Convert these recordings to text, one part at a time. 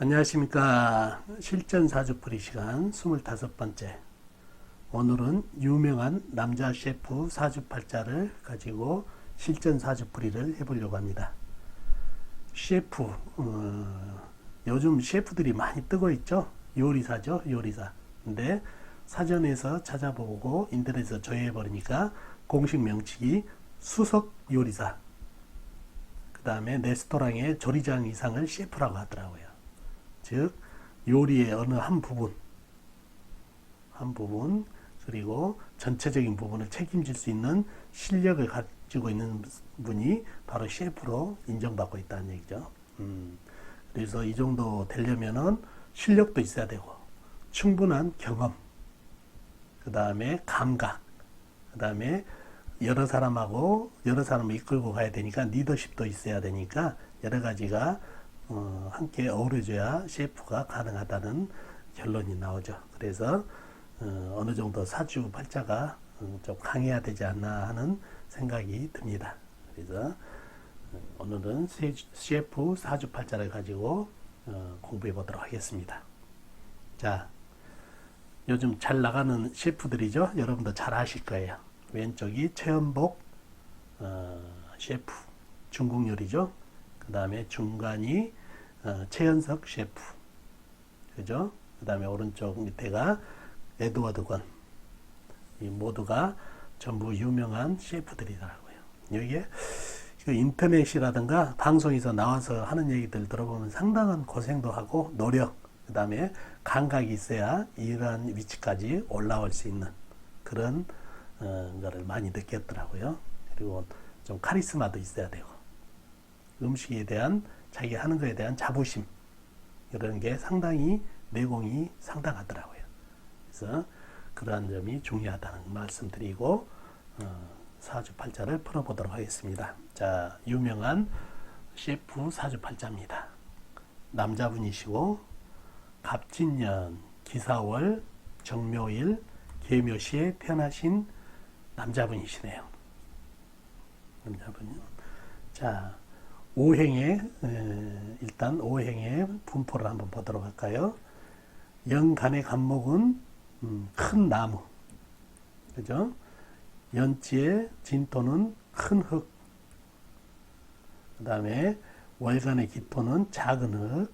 안녕하십니까. 실전 사주풀이 시간 25번째. 오늘은 유명한 남자 셰프 사주팔자를 가지고 실전 사주풀이를 해보려고 합니다. 셰프, 요즘 셰프들이 많이 뜨고 있죠. 요리사죠, 요리사. 근데 사전에서 찾아보고 인터넷에서 조회해버리니까 공식 명칭이 수석 요리사, 그 다음에 레스토랑의 조리장 이상을 셰프라고 하더라고요. 즉 요리의 어느 한 부분 그리고 전체적인 부분을 책임질 수 있는 실력을 가지고 있는 분이 바로 셰프로 인정받고 있다는 얘기죠. 그래서 이 정도 되려면은 실력도 있어야 되고 충분한 경험, 그 다음에 감각, 그 다음에 여러 사람을 이끌고 가야 되니까 리더십도 있어야 되니까 여러 가지가 함께 어우러져야 셰프가 가능하다는 결론이 나오죠. 그래서 어느 정도 사주 팔자가 좀 강해야 되지 않나 하는 생각이 듭니다. 그래서 오늘은 셰프 사주 팔자를 가지고 공부해 보도록 하겠습니다. 자, 요즘 잘 나가는 셰프들이죠. 여러분도 잘 아실 거예요. 왼쪽이 최연복 셰프, 중국 요리죠. 그 다음에 중간이 최연석 셰프, 그죠? 그 다음에 오른쪽 밑에가 에드워드 건. 이 모두가 전부 유명한 셰프들이더라고요. 여기에 그 인터넷이라든가 방송에서 나와서 하는 얘기들 들어보면 상당한 고생도 하고 노력, 그 다음에 감각이 있어야 이러한 위치까지 올라올 수 있는 그런 거를 많이 느꼈더라고요. 그리고 좀 카리스마도 있어야 되고 음식에 대한 자기 하는 것에 대한 자부심 이런 게 상당히 내공이 상당하더라고요. 그래서 그러한 점이 중요하다는 말씀드리고 사주팔자를 풀어보도록 하겠습니다. 자, 유명한 셰프 사주팔자입니다. 남자분이시고 갑진년, 기사월, 정묘일, 계묘시에 태어나신 남자분이시네요. 남자분이요. 자, 일단 오행의 분포를 한번 보도록 할까요? 연간의 간목은 큰 나무, 그죠? 연지의 진토는 큰 흙, 그 다음에 월간의 기토는 작은 흙,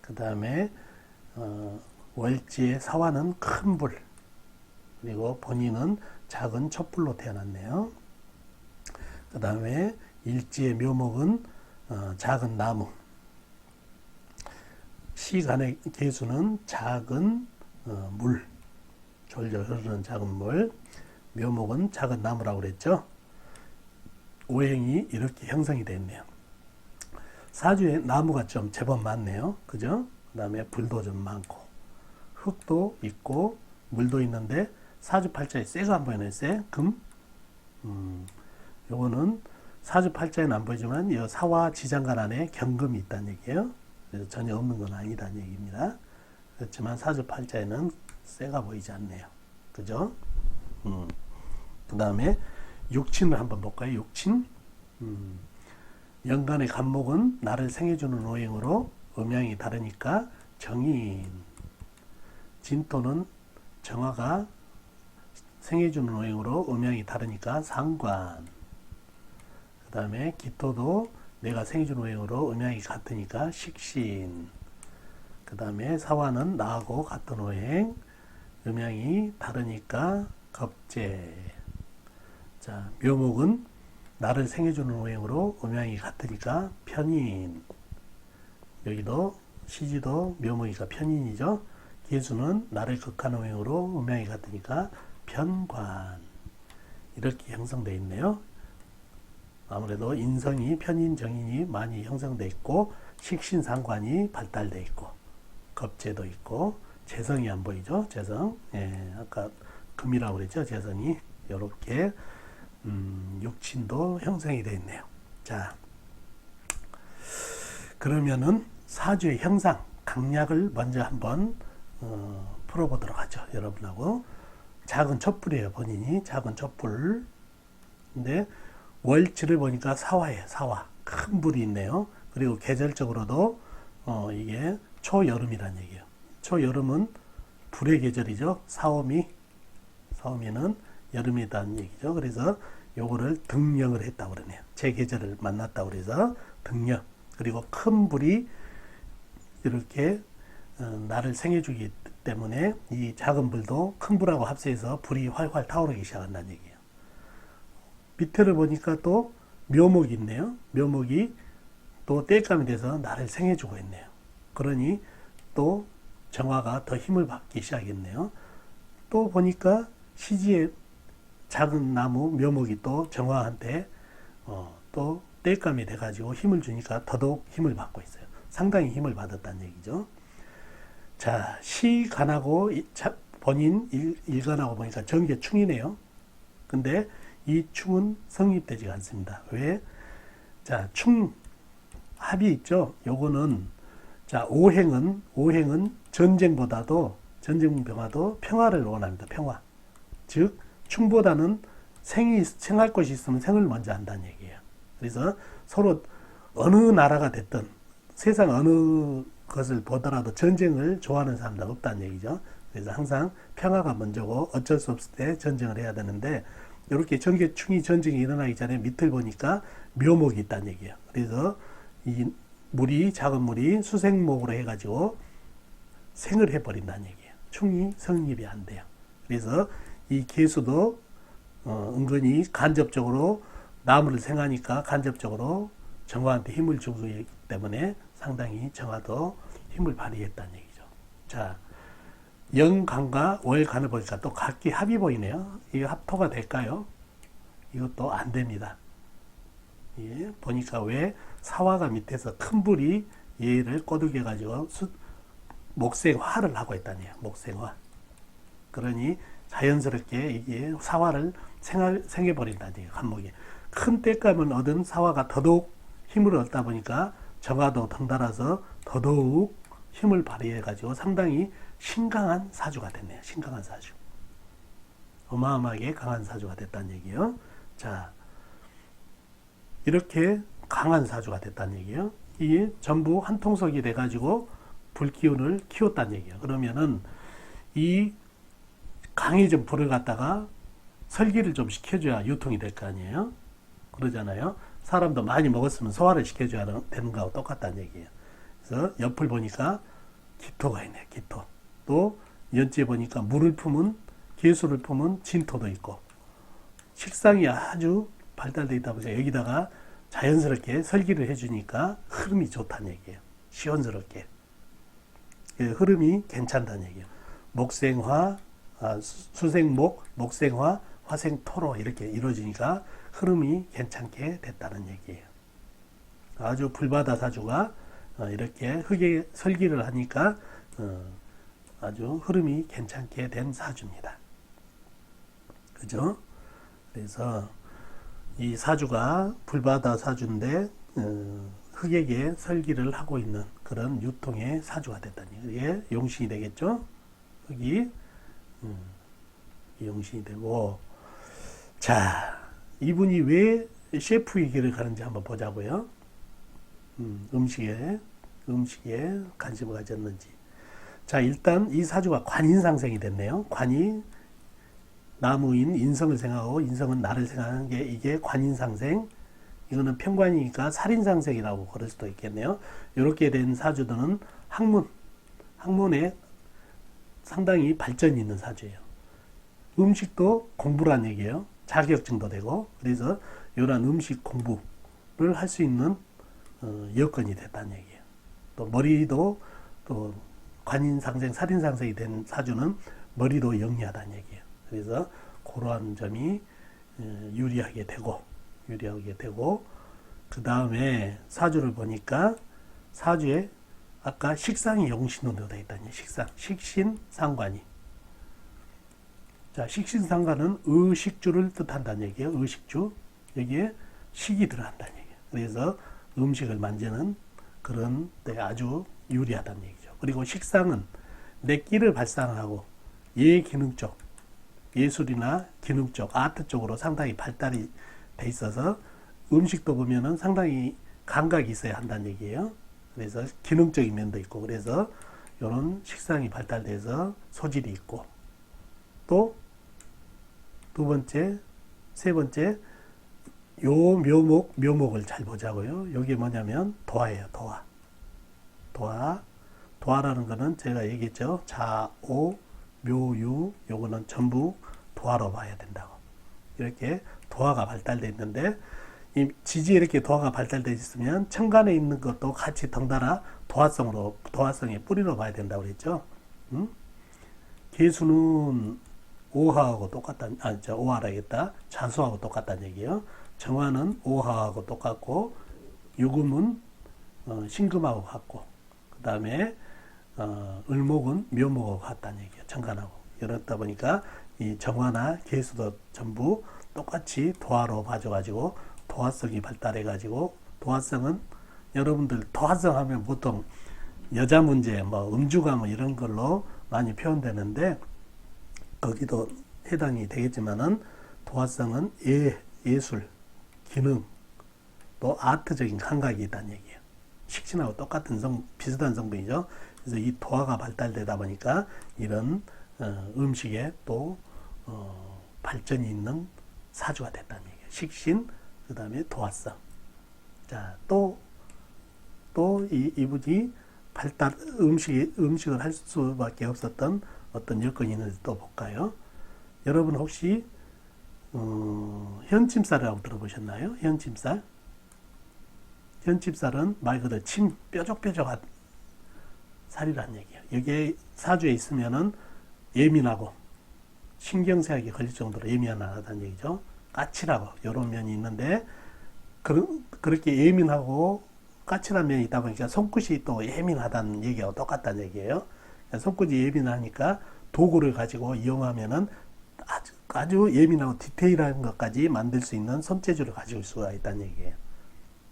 그 다음에 월지의 사화는 큰 불, 그리고 본인은 작은 촛불로 태어났네요. 그 다음에 일지의 묘목은 작은 나무, 시간의 계수는 작은 물, 졸졸 흐르는 작은 물, 묘목은 작은 나무라고 그랬죠. 오행이 이렇게 형성이 됐네요. 사주에 나무가 좀 제법 많네요. 그죠? 그 다음에 불도 좀 많고 흙도 있고 물도 있는데 사주팔자에 쇠가 안 보이네. 쇠, 금. 요거는 사주팔자에는 안 보이지만 이 사화 지장간 안에 경금이 있다는 얘기예요. 그래서 전혀 없는 건 아니다는 얘기입니다. 그렇지만 사주팔자에는 쇠가 보이지 않네요. 그죠? 그 다음에 육친을 한번 볼까요? 육친. 연간의 간목은 나를 생해주는 오행으로 음양이 다르니까 정인. 진토는 정화가 생해주는 오행으로 음양이 다르니까 상관. 그 다음에 기토도 내가 생해주는 오행으로 음양이 같으니까 식신. 그 다음에 사화는 나하고 같은 오행, 음양이 다르니까 겁재. 자, 묘목은 나를 생해주는 오행으로 음양이 같으니까 편인. 여기도 시지도 묘목이니까 편인이죠. 계수는 나를 극한 오행으로 음양이 같으니까 편관. 이렇게 형성되어 있네요. 아무래도 인성이 편인, 정인이 많이 형성되어 있고 식신상관이 발달되어 있고 겁재도 있고 재성이 안 보이죠? 재성. 예, 아까 금이라고 그랬죠? 재성이. 이렇게 육친도 형성이 되어 있네요. 자, 그러면은 사주의 형상, 강약을 먼저 한번 풀어보도록 하죠. 여러분하고. 작은 촛불이에요. 본인이 작은 촛불. 근데 월치를 보니까 사화예요. 사화. 큰 불이 있네요. 그리고 계절적으로도 이게 초여름이란 얘기예요. 초여름은 불의 계절이죠. 사오미는 여름이라는 얘기죠. 그래서 요거를 등령을 했다고 그러네요. 제 계절을 만났다고 그래서 등령. 그리고 큰 불이 이렇게 나를 생해주기 때문에 이 작은 불도 큰 불하고 합세해서 불이 활활 타오르기 시작한다는 얘기예요. 밑에를 보니까 또 묘목이 있네요. 묘목이 또 땔감이 돼서 나를 생해주고 있네요. 그러니 또 정화가 더 힘을 받기 시작했네요. 또 보니까 시지에 작은 나무 묘목이 또 정화한테 또 땔감이 돼가지고 힘을 주니까 더더욱 힘을 받고 있어요. 상당히 힘을 받았다는 얘기죠. 자, 시간하고 본인 일간하고 보니까 정계충이네요. 근데 이 충은 성립되지가 않습니다. 왜? 자, 충 합이 있죠. 요거는 자, 오행은 전쟁보다도 평화를 원합니다. 평화. 즉 충보다는 생할 것이 있으면 생을 먼저 한다는 얘기예요. 그래서 서로 어느 나라가 됐든 세상 어느 것을 보더라도 전쟁을 좋아하는 사람도 없다는 얘기죠. 그래서 항상 평화가 먼저고 어쩔 수 없을 때 전쟁을 해야 되는데 이렇게 전개충이 전쟁이 일어나기 전에 밑을 보니까 묘목이 있다는 얘기예요. 그래서 이 작은 물이 수생목으로 해가지고 생을 해버린다는 얘기예요. 충이 성립이 안 돼요. 그래서 이 개수도 은근히 간접적으로 나무를 생하니까 간접적으로 정화한테 힘을 주기 때문에 상당히 정화도 힘을 발휘했다는 얘기죠. 자, 영간과 월간을 보니까 또 각기 합이 보이네요. 이게 합토가 될까요? 이것도 안 됩니다. 예, 보니까 왜 사화가 밑에서 큰 불이 얘를 꼬드겨 가지고 목생화를 하고 있다네요. 목생화. 그러니 자연스럽게 이게 사화를 생해버린다는 얘기예요. 한목이. 큰 땔감을 얻은 사화가 더더욱 힘을 얻다 보니까 정화도 덩달아서 더더욱 힘을 발휘해 가지고 상당히 신강한 사주가 됐네요. 신강한 사주. 어마어마하게 강한 사주가 됐다는 얘기예요. 자, 이렇게 강한 사주가 됐다는 얘기예요. 이게 전부 한 통속이 돼가지고 불기운을 키웠다는 얘기예요. 그러면은 이 강해진 불을 갖다가 설기를 좀 시켜줘야 유통이 될 거 아니에요. 그러잖아요. 사람도 많이 먹었으면 소화를 시켜줘야 되는 거하고 똑같다는 얘기예요. 그래서 옆을 보니까 기토가 있네요. 기토. 또 연지에 보니까 물을 품은 개수를 품은 진토도 있고 식상이 아주 발달되어 있다 보니까 여기다가 자연스럽게 설기를 해주니까 흐름이 좋다는 얘기예요. 시원스럽게. 흐름이 괜찮다는 얘기예요. 목생화, 수생목, 목생화, 화생토로 이렇게 이루어지니까 흐름이 괜찮게 됐다는 얘기예요. 아주 불바다 사주가 이렇게 흙에 설기를 하니까 아주 흐름이 괜찮게 된 사주입니다. 그죠? 그래서 이 사주가 불바다 사주인데 흙에게 설기를 하고 있는 그런 유통의 사주가 됐다니 이게 용신이 되겠죠. 흙이 용신이 되고 자 이분이 왜 셰프의 길을 가는지 한번 보자고요. 음식에 관심을 가졌는지. 자 일단 이 사주가 관인상생이 됐네요. 관이 나무인 인성을 생각하고 인성은 나를 생각하는 게 이게 관인상생. 이거는 편관이니까 살인상생이라고 그럴 수도 있겠네요. 이렇게 된 사주들은 학문에 상당히 발전이 있는 사주예요. 음식도 공부란 얘기예요. 자격증도 되고 그래서 이런 음식 공부를 할 수 있는 여건이 됐다는 얘기예요. 또 머리도 또 관인상생, 살인상생이 된 사주는 머리도 영리하다는 얘기예요. 그래서 그러한 점이 유리하게 되고 그 다음에 사주를 보니까 사주에 아까 식상이 용신으로 되어 있다니 식신상관이. 자, 식신상관은 의식주를 뜻한다는 얘기예요. 의식주. 여기에 식이 들어간다는 얘기예요. 그래서 음식을 만드는 그런 데 아주 유리하다는 얘기죠. 그리고 식상은 내 끼를 발산하고 예기능 쪽, 예술이나 기능 쪽, 아트 쪽으로 상당히 발달이 돼 있어서 음식도 보면은 상당히 감각이 있어야 한다는 얘기예요. 그래서 기능적인 면도 있고, 그래서 이런 식상이 발달돼서 소질이 있고, 또 두 번째, 세 번째, 요 묘목을 잘 보자고요. 여기 뭐냐면 도화예요. 도화라는 거는 제가 얘기했죠. 자, 오, 묘, 유, 요거는 전부 도화로 봐야 된다고. 이렇게 도화가 발달되어 있는데, 이 지지에 이렇게 도화가 발달되어 있으면 천간에 있는 것도 같이 덩달아 도화성의 뿌리로 봐야 된다고 그랬죠. 개수는 오화하고 오화라겠다. 자수하고 똑같다는 얘기예요. 정화는 오화하고 똑같고, 유금은 신금하고 같고, 그 다음에 을목은 묘목하고 같다는 얘기예요. 천간하고. 이렇다 보니까 이 정화나 개수도 전부 똑같이 도화로 봐줘가지고 도화성이 발달해가지고, 도화성은 여러분들 도화성 하면 보통 여자 문제, 뭐 음주가 뭐 이런 걸로 많이 표현되는데, 거기도 해당이 되겠지만은 도화성은 예술, 기능, 또 아트적인 감각이 있다는 얘기예요. 식신하고 비슷한 성분이죠. 그래서 이 도화가 발달되다 보니까 이런 음식에 또 발전이 있는 사주가 됐다는 얘기예요. 식신, 그 다음에 도화성. 자, 이분이 음식을 할 수밖에 없었던 어떤 여건이 있는지 또 볼까요? 여러분 혹시 현침살이라고 들어보셨나요? 현침살은 말 그대로 뾰족뾰족한 살이라는 얘기예요. 여기에 사주에 있으면은 예민하고 신경쇠약이 걸릴 정도로 예민하다는 얘기죠. 까칠하고 이런 면이 있는데, 그렇게 예민하고 까칠한 면이 있다 보니까 손끝이 또 예민하다는 얘기하고 똑같다는 얘기예요. 손끝이 예민하니까 도구를 가지고 이용하면은 아주 예민하고 디테일한 것까지 만들 수 있는 손재주를 가지고 있을 수가 있다는 얘기예요.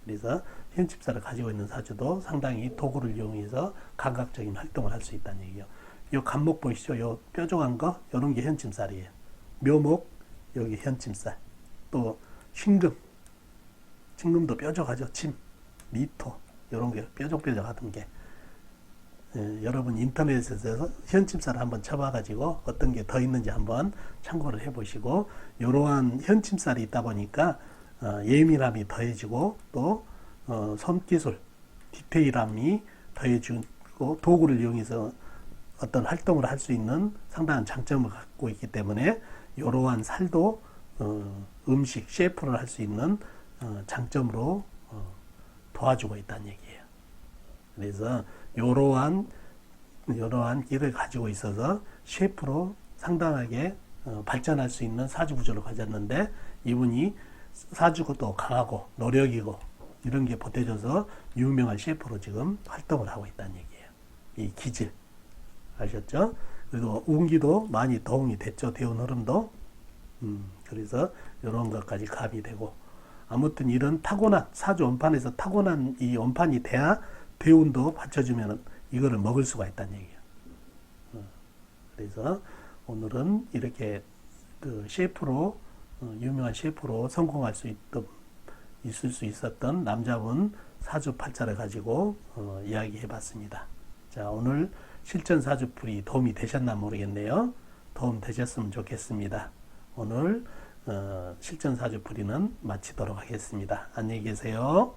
그래서 현침살을 가지고 있는 사주도 상당히 도구를 이용해서 감각적인 활동을 할 수 있다는 얘기예요. 요 간목 보이시죠? 요 뾰족한 거, 요런 게 현침살이에요. 묘목, 여기 현침살. 또 신금도 뾰족하죠. 미토, 요런 게 뾰족뾰족하던 게. 여러분 인터넷에서 현침살을 한번 쳐봐가지고 어떤 게 더 있는지 한번 참고를 해보시고, 이러한 현침살이 있다 보니까 예민함이 더해지고, 또 손기술, 디테일함이 더해지고, 도구를 이용해서 어떤 활동을 할 수 있는 상당한 장점을 갖고 있기 때문에 이러한 살도 음식, 셰프를 할 수 있는 장점으로 도와주고 있다는 얘기예요. 그래서 이러한 길을 가지고 있어서 셰프로 상당하게 발전할 수 있는 사주 구조를 가졌는데, 이분이 사주가 또 강하고 노력이고 이런 게 보태져서 유명한 셰프로 지금 활동을 하고 있다는 얘기예요. 이 기질 아셨죠? 그리고 운기도 많이 도움이 됐죠. 대운 흐름도. 그래서 이런 것까지 가미 되고, 아무튼 이런 타고난 사주 원판에서 타고난 이 원판이 돼야 대운도 받쳐주면 이거를 먹을 수가 있다는 얘기예요. 그래서 오늘은 이렇게 셰프로 유명한 셰프로 성공할 수 있을 수 있었던 남자분 사주 팔자를 가지고 이야기해봤습니다. 자, 오늘 실전 사주풀이 도움이 되셨나 모르겠네요. 도움 되셨으면 좋겠습니다. 오늘 실전 사주풀이는 마치도록 하겠습니다. 안녕히 계세요.